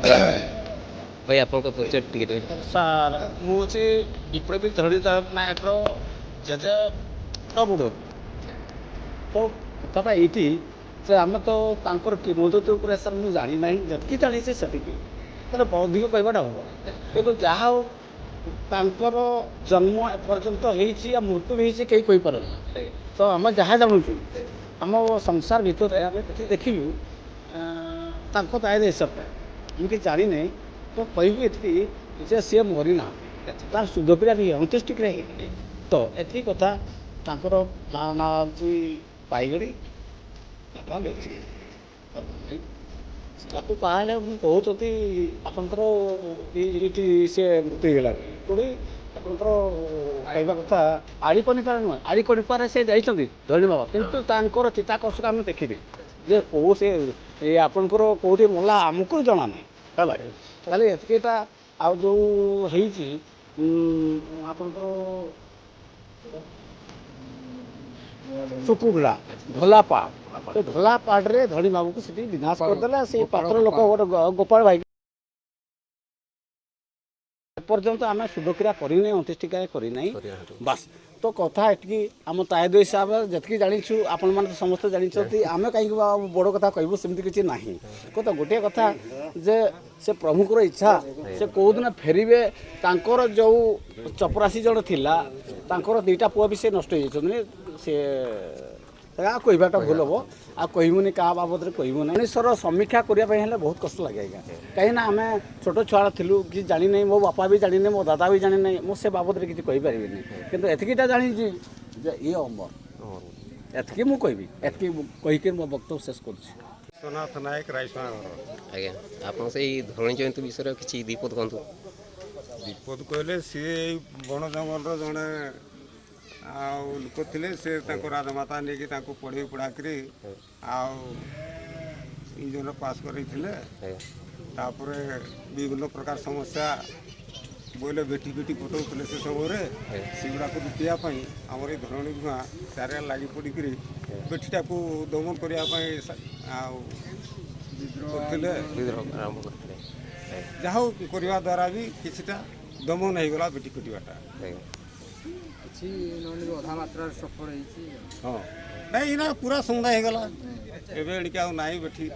ଭାଇ ଆପଣଙ୍କ ପରିଚୟ ଟିକେ ଦେବେ। ସାର୍ ମୁଁ ହେଉଛି ବିପ୍ଳବୀ ଧରଣୀଧର ନାୟକର ଜେଜେ ପ୍ରବୁଢ଼। ତ କଥାଟା ଏଇଠି ଯେ ଆମେ ତ ତାଙ୍କର କିମ୍ବଦନ୍ତୀ ଉପରେ ସାର୍ ମୁଁ ଜାଣିନାହିଁ, ଯେତିକି ଜାଣିଛି ସେତିକି ତାହେଲେ ଅଧିକ କହିବାଟା ହେବ। କିନ୍ତୁ ଯାହା ହଉ ତାଙ୍କର ଜନ୍ମ ଏପର୍ଯ୍ୟନ୍ତ ହେଇଛି ଆଉ ମୃତ୍ୟୁ ବି ହେଇଛି କେହି କହିପାରୁନି। ତ ଆମେ ଯାହା ଜାଣୁଛୁ ଆମ ସଂସାର ଭିତରେ ଆମେ ଦେଖିବୁ ତାଙ୍କ ଦାୟଦ ହିସାବରେ ମୁଁ କିଛି ଜାଣିନାହିଁ। ତ କହିବି ଏତିକି ଯେ ସିଏ ମରିନାହାନ୍ତି, ତାର ଶୁଦ୍ଧକ୍ରିୟା ବି ଅନ୍ତ୍ୟେଷ୍ଟିକ୍ରିୟା ହେଇନି। ତ ଏତିକି କଥା ତାଙ୍କର ନାଁ ହେଉଛି ପାଇଗଡ଼ି ତାକୁ ପାହେଲେ ମୁଁ କହୁଛନ୍ତି ଆପଣଙ୍କର ଏଇଠି ସିଏ ମୃତ୍ୟୁ ହେଇଗଲାଣି। ପୁଣି ଆପଣଙ୍କର କହିବା କଥା ଆଡ଼ିକଣିପାରେ ନୁହେଁ, ଆଡ଼ିକଣିପାରେ ସେ ଯାଇଛନ୍ତି ଧରଣୀ ବାବା, କିନ୍ତୁ ତାଙ୍କର ଚିତାକର୍ଷକ ଆମେ ଦେଖିବେ ଯେ କେଉଁ ସେ ଆପଣଙ୍କର କେଉଁଠି ମଲା ଆମକୁ ଜଣା ନାହିଁ ହେଲା। ତାହେଲେ ଏତିକିଟା ଆଉ ଯେଉଁ ହେଇଛି ଆପଣଙ୍କର ସୁକୁଗୁଡ଼ା ଢୋଲାପାହାଡ଼, ଢୋଲାପାହାଡ଼ରେ ଧଣୀ ବାବୁକୁ ସେଠି ବିନାଶ କରିଦେଲା। ସେ ପାତ୍ର ଲୋକ ଗୋଟେ ଗୋପାଳ ଭାଇ ଏପର୍ଯ୍ୟନ୍ତ ଆମେ ଶୁଦ୍ଧକ୍ରିୟା କରିନାହିଁ, ଅନ୍ତ୍ୟେଷ୍ଟିକ୍ରିୟା କରିନାହିଁ। ବାସ୍ ତ କଥା ଏତିକି ଆମ ତାୟଦ ହିସାବରେ ଯେତିକି ଜାଣିଛୁ ଆପଣମାନେ ତ ସମସ୍ତେ ଜାଣିଛନ୍ତି, ଆମେ କାହିଁକି ବଡ଼ କଥା କହିବୁ ସେମିତି କିଛି ନାହିଁ। କଥା ଗୋଟିଏ କଥା ଯେ ସେ ପ୍ରଭୁଙ୍କର ଇଚ୍ଛା ସେ କେଉଁଦିନ ଫେରିବେ। ତାଙ୍କର ଯେଉଁ ଚପରାଶି ଜଣେ ଥିଲା ତାଙ୍କର ଦୁଇଟା ପୁଅ ବି ସେ ନଷ୍ଟ ହେଇଯାଇଛନ୍ତି। ସେ କହିବାଟା ଭୁଲ ହେବ, ଆଉ କହିବୁନି କାହା ବାବଦରେ କହିବୁନି। ମଣିଷର ସମୀକ୍ଷା କରିବା ପାଇଁ ହେଲେ ବହୁତ କଷ୍ଟ ଲାଗେ ଆଜ୍ଞା, କାହିଁକିନା ଆମେ ଛୋଟ ଛୁଆ ଥିଲୁ, କିଛି ଜାଣିନାହିଁ, ମୋ ବାପା ବି ଜାଣିନାହିଁ, ମୋ ଦାଦା ବି ଜାଣିନାହିଁ, ମୁଁ ସେ ବାବଦରେ କିଛି କହିପାରିବିନି। କିନ୍ତୁ ଏତିକିଟା ଜାଣିଛି ଯେ ଇଏ ଅମର, ଏତିକି ମୁଁ କହିବି, ଏତିକି କହିକି ମୋ ବକ୍ତବ୍ୟ ଶେଷ କରୁଛି। ବିଶ୍ୱନାଥ ନାୟକ ରାଇସୁଣା ଘର। ଆଜ୍ଞା ଆପଣ ସେଇ ଧରଣୀ ଜୟନ୍ତୀ ବିଷୟରେ କିଛି ଦୀପଦ କୁହନ୍ତୁ। ବିପଦ କହିଲେ ସିଏ ଏଇ ବଣ ଜଙ୍ଗଲର ଜଣେ ଆଉ ଲୋକ ଥିଲେ। ସେ ତାଙ୍କ ରାଜମାତା ନେଇକି ତାଙ୍କୁ ପଢ଼େଇ ପଢ଼ାକିରି ଆଉ ଇଞ୍ଜିନିୟର ପାସ୍ କରେଇଥିଲେ। ତାପରେ ବିଭିନ୍ନ ପ୍ରକାର ସମସ୍ୟା ବୋଇଲେ ଭେଟି ଫୁଟଉଥିଲେ ସେ ସମୟରେ। ସେଗୁଡ଼ାକୁ ରୋକିବା ପାଇଁ ଆମର ଏଇ ଧରଣୀ ଭୁଆଁ ଚାରିଆଡ଼େ ଲାଗି ପଡ଼ିକିରି ବେଠିଟାକୁ ଦମନ କରିବା ପାଇଁ ଆଉ କରୁଥିଲେ। ଆରମ୍ଭ କରିଥିଲେ। ଯାହା ହଉ କରିବା ଦ୍ୱାରା ବି କିଛିଟା ଦମନ ହେଇଗଲା ବେଟି କଟିବାଟା। କିଛି ନହେଲେ ଅଧା ମାତ୍ରାରେ ସଫଳ ହେଇଛି। ହଁ ନାଇଁ ଏଇନା ପୁରା ସନ୍ଧ୍ୟା ହେଇଗଲା, ଏବେ ଏଣିକି ଆଉ ନାହିଁ ବେଠି।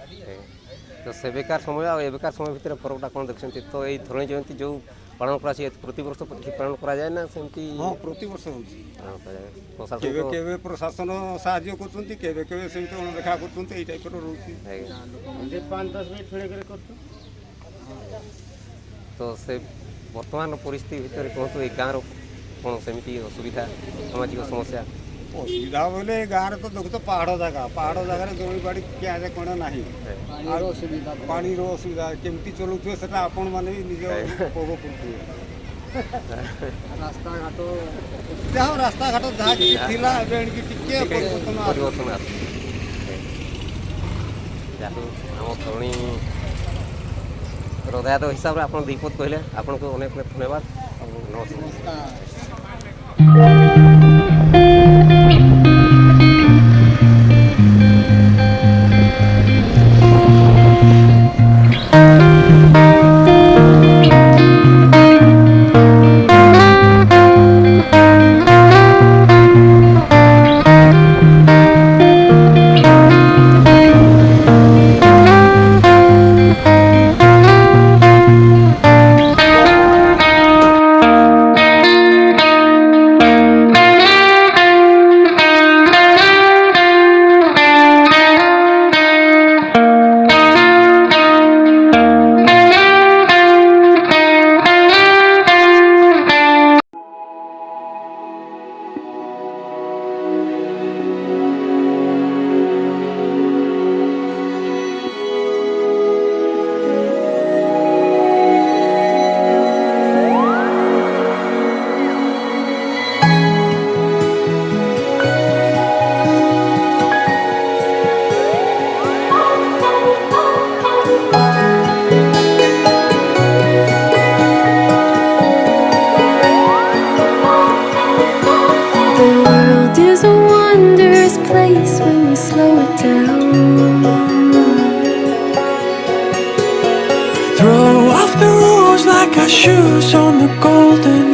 ତ ସେବେକାର ସମୟ ଆଉ ଏବେକାର ସମୟ ଭିତରେ ଫରକଟା କ'ଣ ଦେଖୁଛନ୍ତି? ତ ଏଇ ଧରଣୀ ଜୟନ୍ତୀ ଯେଉଁ ପାଳନ କରାଯାଏ ପ୍ରତିବର୍ଷ ପାଳନ କରାଯାଏ ନା ସେମିତି? ହଁ ପ୍ରତିବର୍ଷ ହେଉଛି। ପାଳନ କରାଯାଏ। ପ୍ରଶାସନ କେବେ କେବେ ପ୍ରଶାସନ ସାହାଯ୍ୟ କରୁଛନ୍ତି, କେବେ କେବେ ସେମିତି ଅଣଦେଖା କରୁଛନ୍ତି, ଏଇ ଟାଇପ୍ର ରହୁଛି। 5-10 ମିନିଟ୍ ଖେଳିକରି କରୁଛୁ। ତ ସେ ବର୍ତ୍ତମାନ ପରିସ୍ଥିତି ଭିତରେ କୁହନ୍ତୁ ଏଇ ଗାଁର କ'ଣ ସେମିତି ଅସୁବିଧା, ସାମାଜିକ ସମସ୍ୟା? ଅସୁବିଧା ବୋଇଲେ ଏ ଗାଁରେ ତ ଦେଖୁଛ ପାହାଡ଼ ଜାଗାରେ ଜମି ବାଡ଼ି କିଆରେ କ'ଣ ନାହିଁ। ପାଣିର ଅସୁବିଧା କେମିତି ଚଳୁଥିବେ ସେଟା ଆପଣମାନେ ବି ନିଜ ଉପଭୋଗ କରୁଥିବେ। ରାସ୍ତାଘାଟ ଯାହା କିଛି ଥିଲା ଏବେ ଏଣିକି ଟିକେ ପରିବର୍ତ୍ତନ ଆସୁଛି। ଯାହା ଆମ ଧରଣୀ ହୃଦୟାତ ହିସାବରେ ଆପଣ ଦୀପଦ କହିଲେ, ଆପଣଙ୍କୁ ଅନେକ ଧନ୍ୟବାଦ। ନମସ୍କାର। got shoes on the golden